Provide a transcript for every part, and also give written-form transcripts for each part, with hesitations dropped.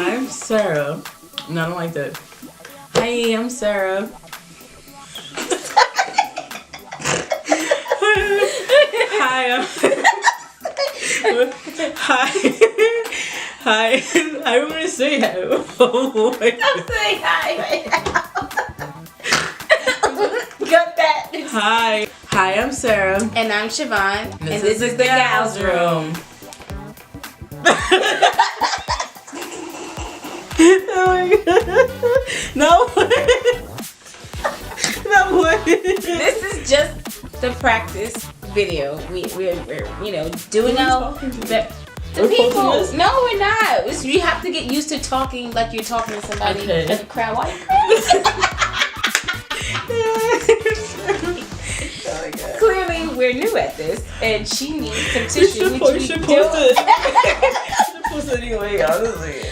I'm Sarah. No, I don't like that. Hi, I'm Sarah. Hi. I don't want to say hi. I'm saying hi right now. Got that. Hi, I'm Sarah. And I'm Shavon. And this is the Gals Room. Oh my god. No. This is just the practice video. We're doing our the people. No, we're not. You have to get used to talking like you're talking to somebody in the crowd. Why Oh my god. Clearly, we're new at this, and she needs some tissue. You should post it anyway, honestly.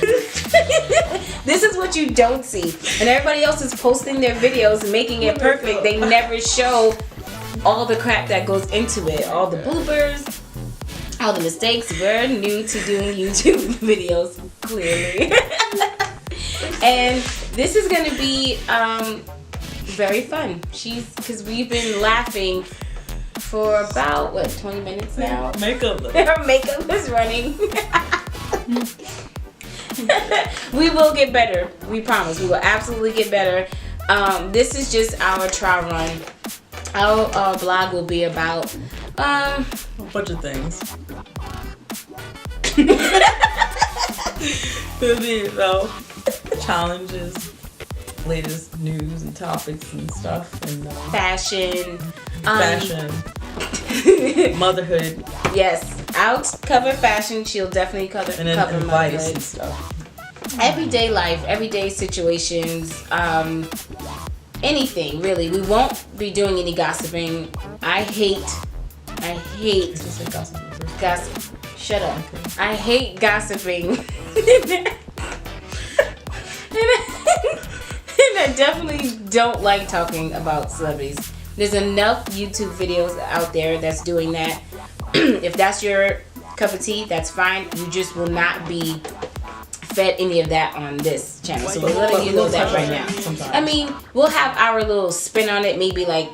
This is what you don't see, and everybody else is posting their videos, making it perfect. They never show all the crap that goes into it, all the bloopers, all the mistakes. We're new to doing YouTube videos, clearly. And this is gonna be very fun. Because we've been laughing for about 20 minutes now. Makeup. Her makeup is running. We will get better. We promise. We will absolutely get better. This is just our trial run. Our blog will be about a bunch of things. It'll be about challenges, latest news and topics and stuff, and fashion, motherhood. Yes, I'll cover fashion. She'll definitely cover advice motherhood and stuff. Everyday life, everyday situations, anything really. We won't be doing any gossiping. I hate gossip. Shut up. I hate gossiping. And I definitely don't like talking about celebrities. There's enough YouTube videos out there that's doing that. If that's your cup of tea, that's fine. You just will not be fed any of that on this channel. So we're letting you know that right now. I mean, we'll have our little spin on it, maybe like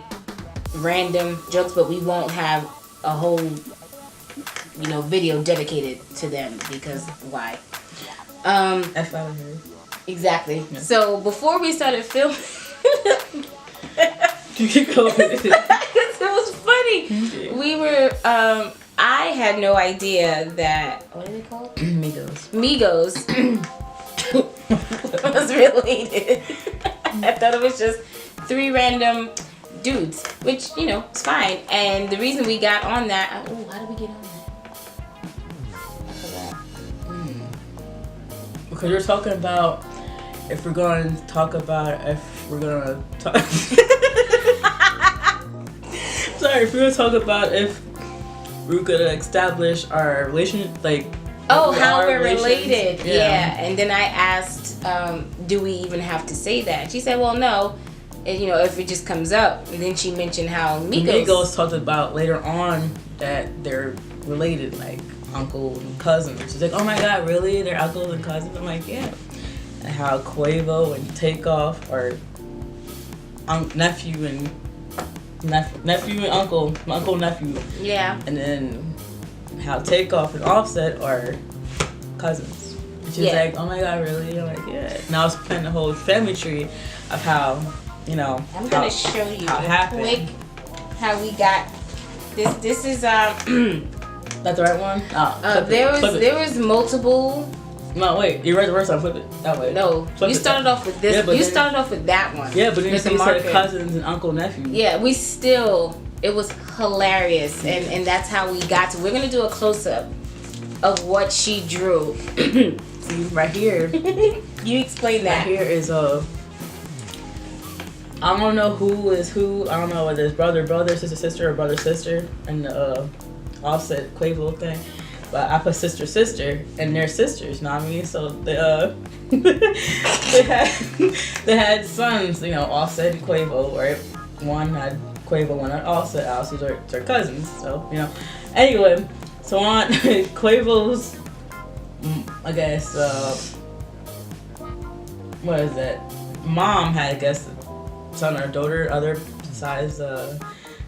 random jokes, but we won't have a whole, video dedicated to them, because why? Exactly. Yeah. So before we started filming, you go with it. It was funny. Okay. We were. I had no idea that, what are they called? Migos was related. I thought it was just 3 random dudes, which, it's fine. And the reason we got on that, how did we get on that? I forgot. Because you're talking about if we're going to talk. Sorry, if we're going to talk about if we're going to establish our relationship, how we're related. Yeah. And then I asked, do we even have to say that? She said, well, no. And, if it just comes up. And then she mentioned how Migos talked about later on that they're related, like uncle and cousin. She's like, oh my god, really? They're uncles and cousins? I'm like, yeah. And how Quavo and Takeoff are nephew and uncle, nephew. Yeah. And then how Takeoff and Offset are cousins. And she's like, oh my god, really? I'm like, yeah. And I was playing the whole family tree of how, I'm gonna show you quick how we got this. This is That's the right one? There was multiple. No, wait. You read the first time. Flip it that way. No, you started off with this. You started off with that one. Yeah, but then you said cousins and uncle, nephew. Yeah, it was hilarious, and that's how we got to. We're gonna do a close up of what she drew. See, right here. You explain that. Right here is I don't know who is who. I don't know whether it's brother, sister, or brother, sister, and the Offset Quavo thing. But I put sister, and they're sisters. Know what I mean? So they had sons. Offset and Quavo. Right? One had Quavo, one had Offset. Obviously, they're cousins. So Anyway, so on Quavo's, I guess what is that? Mom had, I guess, son or daughter, other besides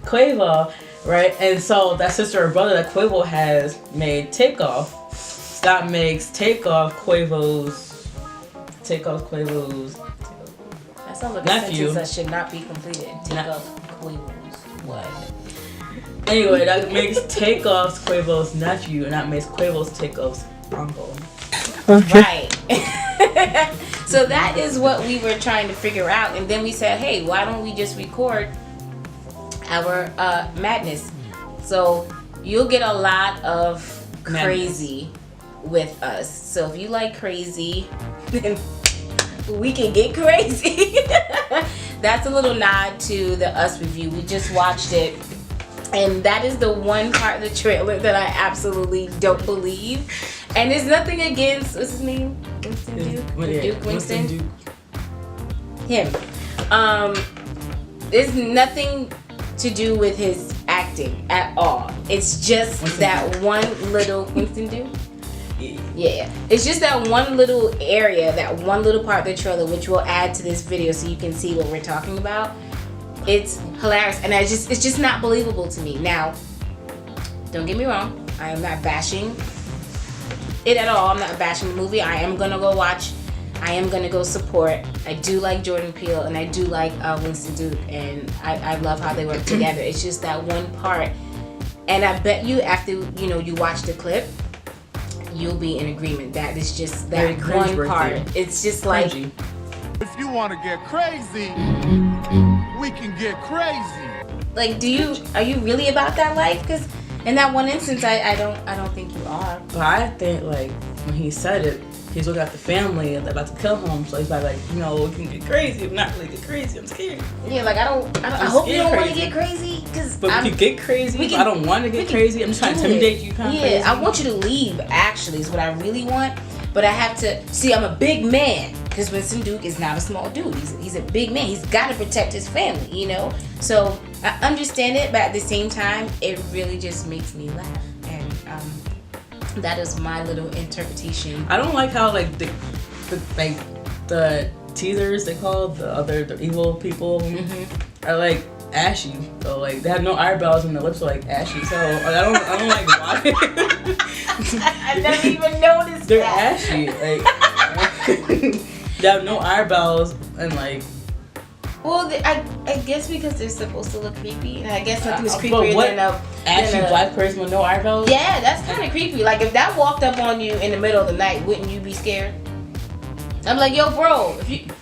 Quavo, right? And so that sister or brother that Quavo has made Takeoff. That makes Takeoff Quavo's. That sounds like nephew. a sentence that should not be completed. Takeoff Quavo's what? Anyway, that makes Takeoff's Quavo's nephew, and that makes Quavo's Takeoff's uncle. Right. So that is what we were trying to figure out, and then we said, hey, why don't we just record our madness? So you'll get a lot of crazy with us. So if you like crazy, then we can get crazy. That's a little nod to the Us review. We just watched it, and that is the one part of the trailer that I absolutely don't believe. And there's nothing against, what's his name? Winston Duke? Duke Winston? Him. There's nothing to do with his acting at all. It's just one little Winston Duke? Yeah. It's just that one little area, that one little part of the trailer, which we'll add to this video so you can see what we're talking about. It's hilarious, and it's just not believable to me. Now, don't get me wrong. I am not bashing it at all. I'm not bashing the movie. I am gonna go watch. I am gonna go support. I do like Jordan Peele, and I do like Winston Duke, and I love how they work together. It's just that one part, and I bet you after you watch the clip, you'll be in agreement. That is just that one part. It's just like, if you want to get crazy, we can get crazy. Like, are you really about that life? Because in that one instance, I don't think you are. But I think, like, when he said it, he's looking at the family and they're about to kill him, so he's like, we can get crazy. I'm not really get crazy. I'm scared. Yeah, like I hope you don't want to get crazy, but we could get crazy. I don't want to get crazy. I'm just trying to intimidate you. Kind of crazy. I want you to leave. Actually, is what I really want. But I have to see. I'm a big man, because Winston Duke is not a small dude. He's a big man. He's got to protect his family. So I understand it, but at the same time, it really just makes me laugh. And that is my little interpretation. I don't like how like the teasers they call the evil people are like ashy. So like they have no eyebrows and their lips are like ashy. So I don't like why. I never even noticed they're that. ashy. Like they have no eyebrows and like. Well, I guess because they're supposed to look creepy, and I guess nothing's creepier than a ashy black person with no eyebrows. Yeah, that's kind of creepy. Like if that walked up on you in the middle of the night, wouldn't you be scared? I'm like, yo, bro.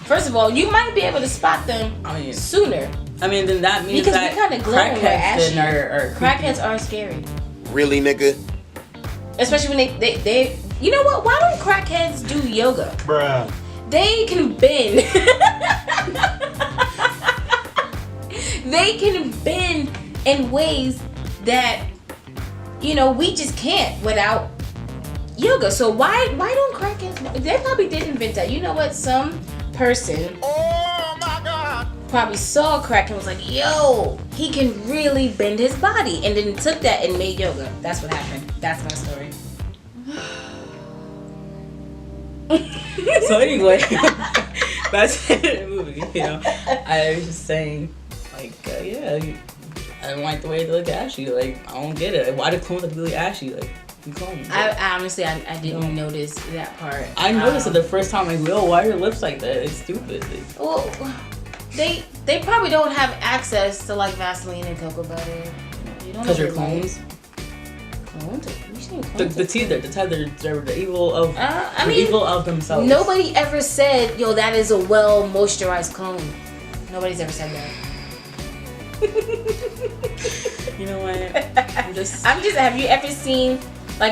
First of all, you might be able to spot them sooner. I mean, then that means because that we kind of glowing with ashy. Crackheads are scary. Really, nigga? Especially when they. You know what? Why don't crackheads do yoga? Bruh. They can bend. They can bend in ways that we just can't without yoga. So why don't crackheads? They probably did invent that. You know what? Some person probably saw a crack and was like, "Yo, he can really bend his body," and then took that and made yoga. That's what happened. That's my story. So anyway, that's the movie. I was just saying, like, I don't like the way they look ashy. Like, I don't get it. Like, why do clones look really ashy? Like, clones. I honestly didn't notice that part. I noticed it the first time. Like, why are your lips like that? It's stupid. Well, they probably don't have access to like Vaseline and cocoa butter. Because you're clones. Clones? The tether, they're the evil of evil of themselves. Nobody ever said, "Yo, that is a well moisturized clone." Nobody's ever said that. You know what? I'm just. Have you ever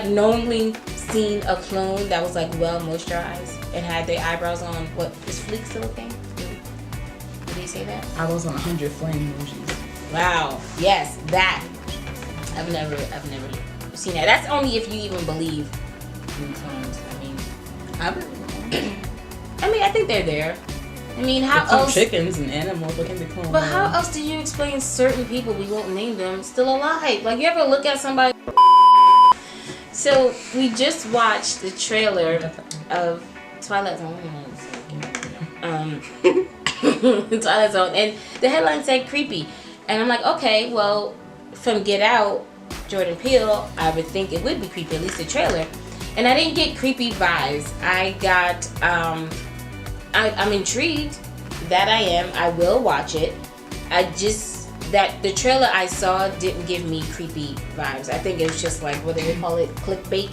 knowingly seen a clone that was like well moisturized and had their eyebrows on? What is Fleek still a thing? Did they say that? I was on 100 flame emojis. Wow. Yes, that. I've never seen that. That's only if you even believe in clones. I think they're there. How else? Chickens and animals, what can be cloned? But how else do you explain certain people, we won't name them, still alive? Like, you ever look at somebody? So we just watched the trailer of Twilight Zone. Twilight Zone, and the headline said creepy, and I'm like, okay, well, from Get Out, Jordan Peele, I would think it would be creepy, at least the trailer, and I didn't get creepy vibes. I got, I'm intrigued. That I am. I will watch it. That the trailer I saw didn't give me creepy vibes. I think it was just like, what do they call it? Clickbait,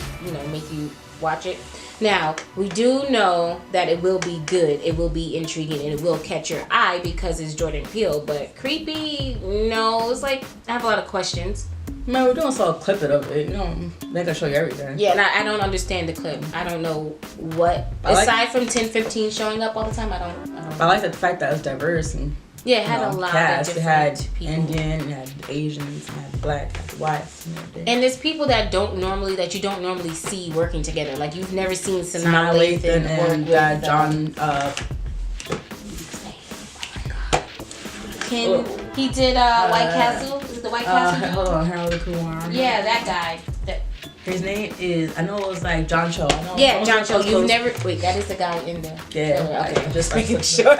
make you watch it. Now, we do know that it will be good. It will be intriguing and it will catch your eye because it's Jordan Peele. But creepy, no. It's like, I have a lot of questions. Man, we're doing so a clip of it. They can show you everything. Yeah, and I don't understand the clip. I don't know what. Aside from 10-15 showing up all the time, I don't. I like the fact that it was diverse and yeah, it had a lot cast. of different people. It had Indian, it had Asians, it had Black, it had whites. And there's people that you don't normally see working together. Like you've never seen Sanaa Lathan and John. He did White Castle. Is it the White Castle? Hold on, Harold Kumar. Yeah, that guy. His name is, I know it was like John Cho. Yeah, John Cho. You've never, wait, that is the guy in the yeah. Okay, just making sure.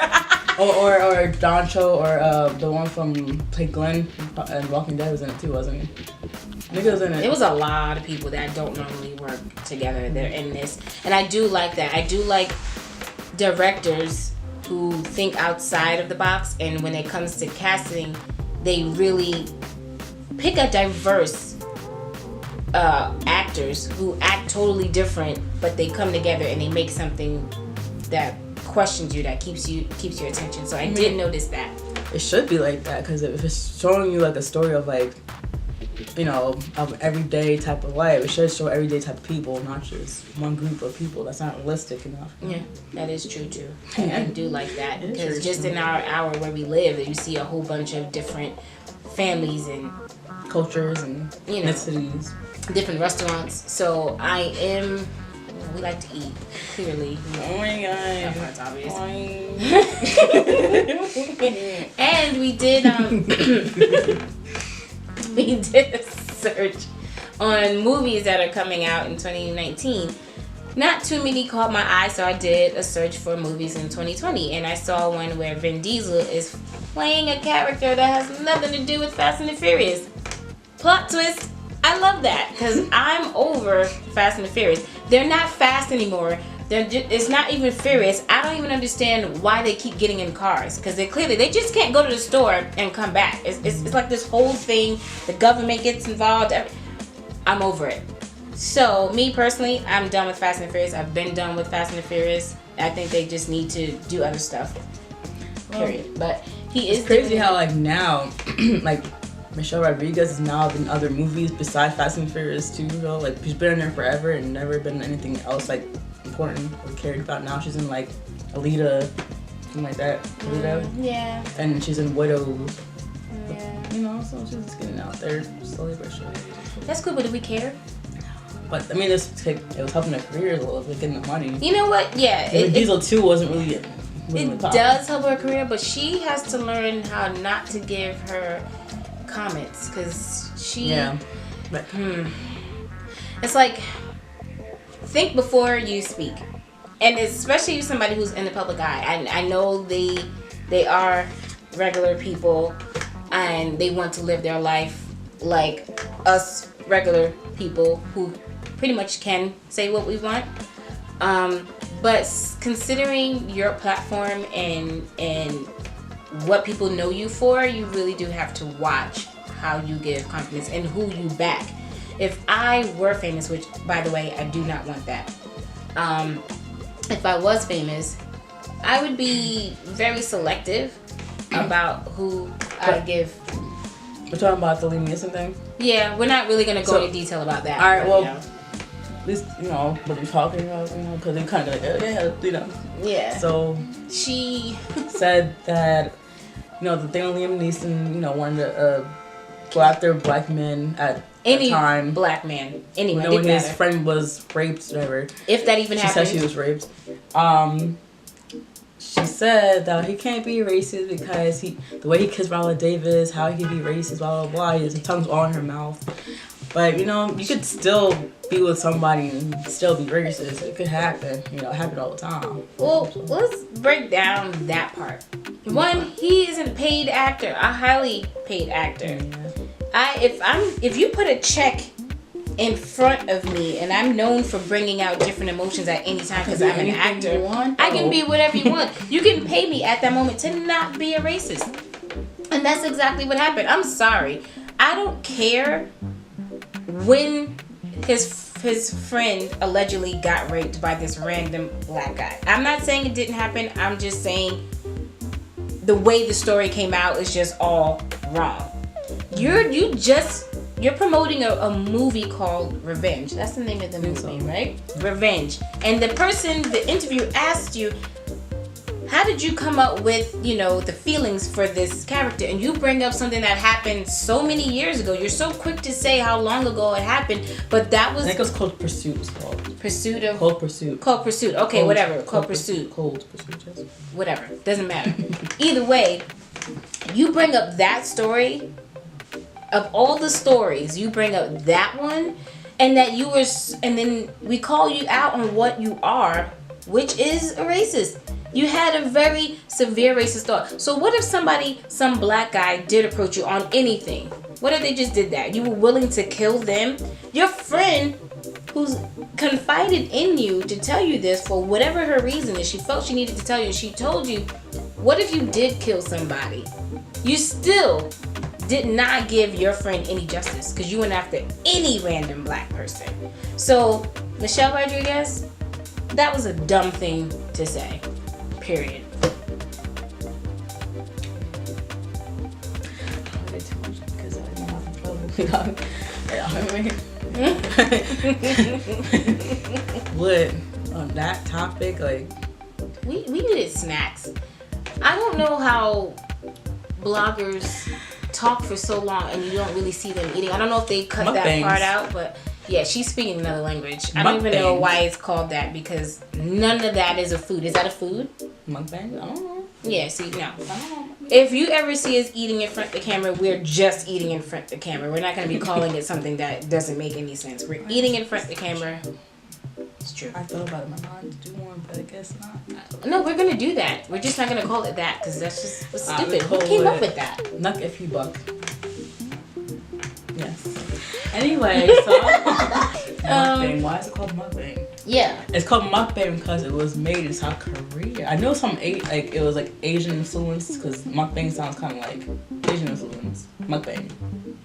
or John Cho, or the one from played Glenn and Walking Dead was in it too, wasn't he? Nigga was in it. It was a lot of people that don't normally work together. They're in this, and I do like that. I do like directors who think outside of the box, and when it comes to casting, they really pick a diverse actors who act totally different, but they come together and they make something that questions you, that keeps your attention. So I did notice that. It should be like that, because if it's showing you like a story of like, of everyday type of life, it should show everyday type of people, not just one group of people. That's not realistic enough. Yeah, that is true too. I do like that, because just in our hour where we live, you see a whole bunch of different families and cultures and ethnicities, different restaurants. So we like to eat, clearly. Oh my god, that part's obvious. And we did we did a search on movies that are coming out in 2019. Not too many caught my eye, so I did a search for movies in 2020, and I saw one where Vin Diesel is playing a character that has nothing to do with Fast and the Furious. Plot twist. I love that, because I'm over Fast and the Furious. They're not fast anymore. It's not even furious. I don't even understand why they keep getting in cars, because they just can't go to the store and come back. It's like this whole thing. The government gets involved. I'm over it. So me personally, I'm done with Fast and the Furious. I've been done with Fast and the Furious. I think they just need to do other stuff. Period. But it's crazy how like now, like Michelle Rodriguez is now in other movies besides Fast and Furious 2, though. Like she's been in there forever and never been in anything else like important or cared about. Now she's in like Alita, something like that. Alita. Yeah. And she's in Widows. Yeah. So she's just getting out there slowly but surely. That's cool, but do we care? But I mean, it was helping her career a little bit, getting the money. You know what? Yeah. Diesel 2 wasn't really it. It does help her career, but she has to learn how not to give her comments, because she. Yeah. But, It's like, think before you speak, and especially somebody who's in the public eye. I know they are regular people, and they want to live their life like us regular people who pretty much can say what we want. But considering your platform and what people know you for, you really do have to watch how you give confidence and who you back. If I were famous, which by the way, I do not want that. If I was famous, I would be very selective about who I give. We're talking about the Liam Neeson thing? Yeah, we're not really going to go into detail about that. Alright, well, at least, what you're talking about, because they kind of like, Yeah. So, she said that, the thing with Liam Neeson, wanted to go after black men at the time. Any black man. Anyone. When his friend was raped, whatever. If that even happened. She said she was raped. She said that he can't be racist because the way he kissed Viola Davis, how he can be racist, blah, blah, blah. His tongue's all in her mouth. But you know, you could still be with somebody and still be racist. It could happen. You know, it happens all the time. Well, let's break down that part. One, he is a paid actor, a highly paid actor. If you put a check in front of me and I'm known for bringing out different emotions at any time because I'm an actor, I can be whatever you want. You can pay me at that moment to not be a racist. And that's exactly what happened. I'm sorry. I don't care when his friend allegedly got raped by this random black guy. I'm not saying it didn't happen. I'm just saying the way the story came out is just all wrong. You're promoting a movie called Revenge. That's the name of the movie, right? Revenge. And the interview asked you, how did you come up with, the feelings for this character? And you bring up something that happened so many years ago. You're so quick to say how long ago it happened, but that was... I think it was Cold Pursuit. It's called. Pursuit of... Cold Pursuit. Cold Pursuit. Okay, whatever. Cold Pursuit. Cold Pursuit, yes. Whatever. Doesn't matter. Either way, you bring up that story. Of all the stories, you bring up that one, and then we call you out on what you are, which is a racist. You had a very severe racist thought. So what if some black guy did approach you on anything? What if they just did that? You were willing to kill them? Your friend who's confided in you to tell you this for whatever her reason is, she felt she needed to tell you, and she told you, what if you did kill somebody? You still did not give your friend any justice because you went after any random black person. So, Michelle Rodriguez, that was a dumb thing to say. Period. What on that topic, like we needed snacks. I don't know how bloggers talk for so long and you don't really see them eating. I don't know if they cut that part out, but yeah, she's speaking another language. I don't even know why it's called that because none of that is a food. Is that a food? Mukbang? I don't know. Yeah, see, no. If you ever see us eating in front of the camera, we're just eating in front of the camera. We're not going to be calling it something that doesn't make any sense. We're eating in front of the camera. It's true. I thought about it in my mind to do one, but I guess not. No, we're going to do that. We're just not going to call it that because that's just stupid. Who came up with that? Nuck if you buck. Yes. Anyway, so mukbang. Why is it called mukbang? Yeah, it's called mukbang because it was made in South Korea. I know it was like Asian influence because mukbang sounds kind of like Asian influence. Mukbang.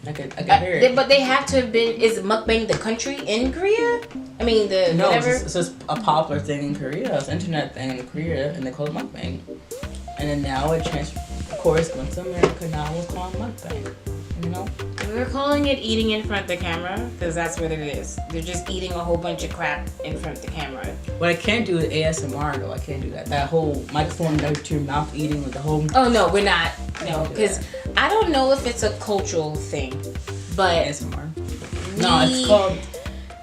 I could hear it. But they have to have been. Is mukbang the country in Korea? I mean no, whatever. It's just a popular thing in Korea. It's an internet thing in Korea, and they call it mukbang. And then now it of course, went to America. Now we're calling mukbang. You know? We're calling it eating in front of the camera because that's what it is. They're just eating a whole bunch of crap in front of the camera. What I can't do is ASMR though. I can't do that. That whole microphone down to your mouth eating with the whole... Oh no, we're not. No, because I don't know if it's a cultural thing, but... ASMR. No,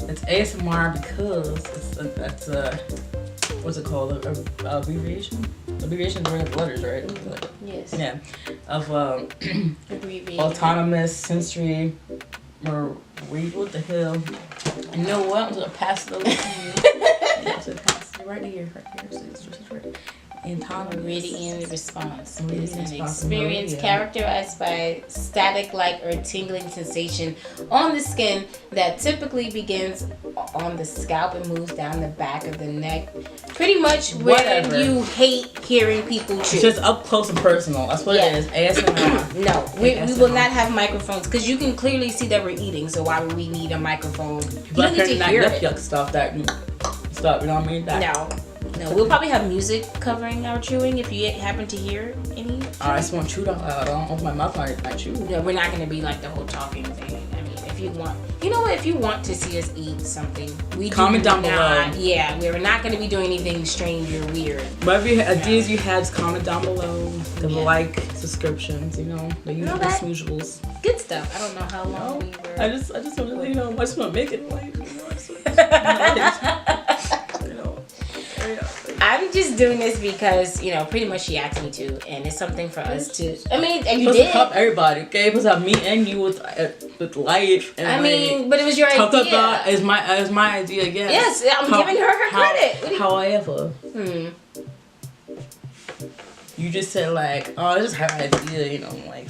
it's ASMR because that's what's it called? Abbreviation? Abbreviation is like letters, right? Yes. Yeah. Of autonomous sensory. What the hell? You know what? I'm gonna pass it over to you. Right here. Right. Meridian response is an experience characterized by static-like or tingling sensation on the skin that typically begins on the scalp and moves down the back of the neck. Pretty much when you hate hearing people chew. It's just up close and personal. That's what it is. ASMR. No, we will not have microphones because you can clearly see that we're eating. So why would we need a microphone? You don't need to hear it. Yuck stuff. You know what I mean? No, we'll probably have music covering our chewing if you happen to hear any. I just want to chew. I don't open my mouth when I chew. Yeah, we're not going to be like the whole talking thing. I mean, if you want, you know what? If you want to see us eat something, comment down below. Yeah, we're not going to be doing anything strange or weird. Whatever ideas you have, just comment down below. The like, subscriptions, the usuals. Good stuff. I don't know how long we were. I just want to, I just want to make it like, I'm just doing this because, pretty much she asked me to, and it's something for us to. I mean, and you supposed did. to help everybody, okay? Supposed to me and you with life. And but it was your idea. Talk about is my idea. Yes. Yes, I'm giving her credit. However, you just said like, oh, it's just her idea. Like,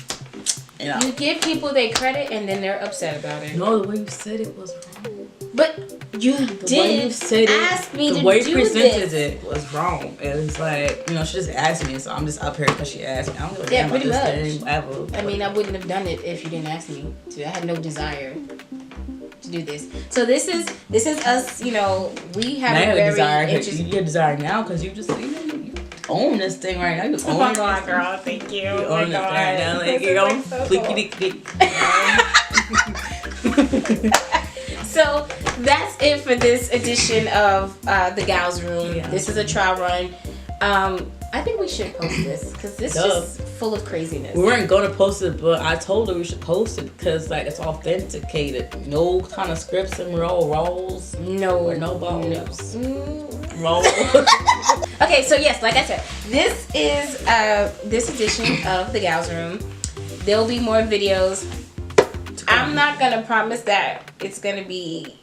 You give people their credit and then they're upset about it. No, the way you said it was wrong. But you did ask me to do this. The way you presented it was wrong. It was like, she just asked me, so I'm just up here because she asked me. I don't give a damn pretty about much. this thing, ever. I mean, I wouldn't have done it if you didn't ask me to. I had no desire to do this. So this is us. We have a very interesting. You have desire now because you just you own this thing right now. You own oh my god, girl! Thank you. You own it right now, like So that's it for this edition of The Gals Room. Yeah. This is a trial run. I think we should post this because this is just full of craziness. We weren't going to post it, but I told her we should post it because it's authenticated. No kind of scripts and rolls. No. Or no balls. Roll. Okay, so yes, like I said, this is this edition of The Gals Room. There'll be more videos. I'm not going to promise that it's going to be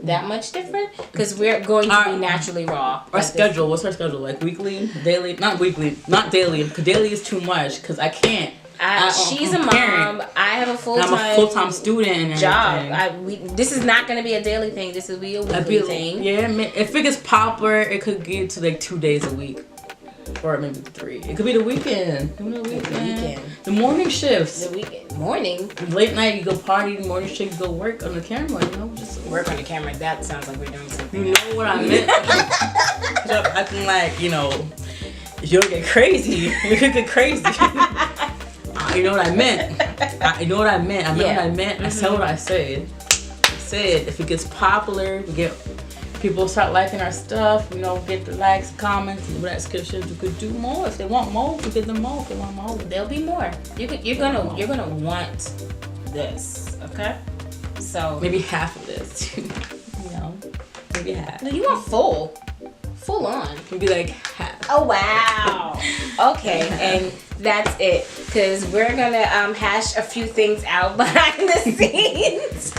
that much different because we're going to be naturally raw. Our schedule, what's our schedule? Like weekly, daily? Not weekly, not daily, because daily is too much because I can't. She's a mom. I have a full-time. I'm a full-time student and job. This is not going to be a daily thing. This will be a weekly thing. Yeah, if it gets popular, it could get to 2 days a week. Or maybe 3. It could be the weekend. The morning shifts. The weekend. Morning? Late night, you go party. The morning shift, you go work on the camera. Just work on the camera. That sounds like we're doing something. You know what I meant? Acting like, you'll get crazy. You could get crazy. You know what I meant. I meant what I meant. I said what I said. I said if it gets popular, people start liking our stuff, get the likes, comments, and subscriptions. We could do more. If they want more, we get them more. If they want more, there'll be more. You're gonna want this, okay? So maybe half of this, maybe half. No, you want full on. Maybe like half. Oh wow. Okay, and that's it. Cause we're gonna hash a few things out behind the scenes.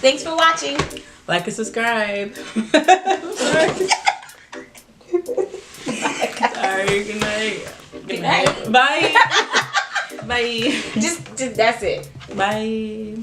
Thanks for watching. Like and subscribe. Sorry. Good night. Good night. Bye. Bye. Just that's it. Bye.